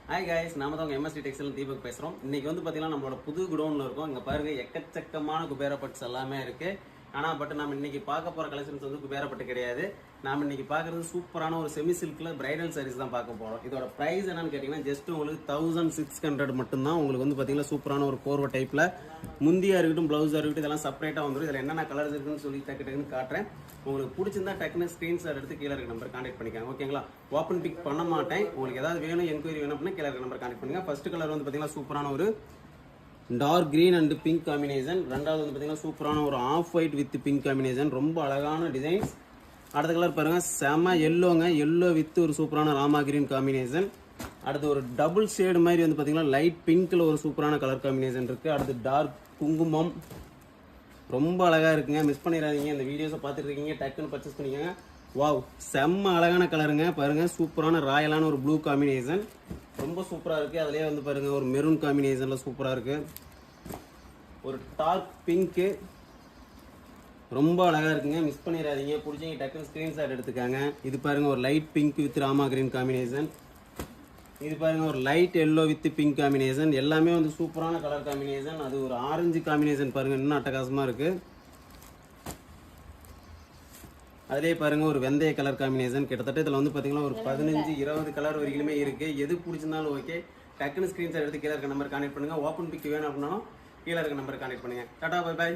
Hi guys, நாம தான் உங்கள் எம்எஸ்டி டெக்ஸ்டைல் தீபக் பேசுகிறோம். இன்றைக்கி வந்து பார்த்தீங்கன்னா நம்மளோட புது குடோனில் இருக்கும். இங்கே பாருங்கள், எக்கச்சக்கமான குபேரா பட்ஸ் எல்லாமே இருக்குது. ஆனால் நம்ம இன்றைக்கி பார்க்க போகிற கலெக்ஷன்ஸ் வந்து குபேரா பட்டு கிடையாது. நாம் இன்றைக்கி பார்க்குறது சூப்பரான ஒரு செமி சில்கில் பிரைடல் சாரீஸ் தான் பார்க்க போகிறோம். இதோட ப்ரைஸ் என்னன்னு கேட்டிங்கன்னா ஜஸ்ட் உங்களுக்கு 1600 மட்டும்தான். உங்களுக்கு வந்து பார்த்தீங்கன்னா சூப்பரான ஒரு கோர்வை டைப்பில் முந்தியாக இருக்கட்டும், ப்ளவுஸாக இருக்கட்டும், இதெல்லாம் செப்பரேட்டாக வந்துடும். இதில் என்னென்ன கலர்ஸ் இருக்குன்னு சொல்லி டக்குன்னு காட்டுறேன். உங்களுக்கு பிடிச்சிருந்தா டக்குன்னு ஸ்க்ரீன்ஷாட் எடுத்து கீழே இருக்க நம்பர் கான்டெக்ட் பண்ணிக்காங்க. ஓகேங்களா? ஓப்பன் பிக் பண்ண மாட்டேன். உங்களுக்கு ஏதாவது வேணும், என்கொயரி வேணும் அப்படின்னா கீழே இருக்க நம்பர் கான்டெக்ட் பண்ணுங்க. ஃபர்ஸ்ட் கலர் வந்து பார்த்தீங்கன்னா சூப்பரான ஒரு dark green and pink combination. ரெண்டாவது வந்து பார்த்தீங்கன்னா சூப்பரான ஒரு off white with pink combination, ரொம்ப அழகான டிசைன்ஸ். அடுத்த கலர் பாருங்க, செம எல்லோங்க, எல்லோ வித் ஒரு சூப்பரான ராமா கிரீன் காம்பினேஷன். அடுத்து ஒரு டபுள் ஷேடு மாதிரி வந்து பார்த்தீங்கன்னா லைட் பிங்க்ல ஒரு சூப்பரான கலர் காம்பினேஷன் இருக்கு. அடுத்து டார்க் குங்குமம், ரொம்ப அழகா இருக்குங்க. மிஸ் பண்ணிடாதீங்க. இந்த வீடியோஸை பார்த்துட்டு இருக்கீங்க, டக்குன்னு பர்ச்சேஸ் பண்ணிக்கோங்க. வாவ், செம்ம அழகான கலருங்க. பாருங்க, சூப்பரான ராயலான ஒரு ப்ளூ காம்பினேஷன், ரொம்ப சூப்பராக இருக்குது. அதுலேயே வந்து பாருங்க ஒரு மெரூன் காம்பினேஷனில் சூப்பராக இருக்குது. ஒரு டார்க் பிங்க்கு, ரொம்ப அழகாக இருக்குங்க. மிஸ் பண்ணிடாதீங்க. பிடிச்சிங்க டக்குன்னு ஸ்க்ரீன்ஷாட் எடுத்துக்காங்க. இது பாருங்க ஒரு light pink with Rama green combination. இது பாருங்க ஒரு light yellow with pink combination. எல்லாமே வந்து சூப்பரான கலர் காம்பினேஷன். அது ஒரு ஆரஞ்சு காம்பினேஷன் பாருங்க, இன்னும் அட்டகாசமாக இருக்குது. அதிலே பாருங்க ஒரு வெந்தய கலர் காம்பினேஷன். கிட்டத்தட்ட இதில் வந்து பார்த்தீங்கன்னா ஒரு 15-20 கலர் வரைக்குமே இருக்குது. எது பிடிச்சிருந்தாலும் ஓகே, டக்குன்னு ஸ்க்ரீன்ஷாட் எடுத்து கீழே இருக்க நம்பர் கான்டெக்ட் பண்ணுங்கள். ஓப்பன் பிக் வேணும் அப்படின்னாலும் கீழே இருக்க நம்பர் கான்டெக்ட் பண்ணுங்கள். Tata, bye bye.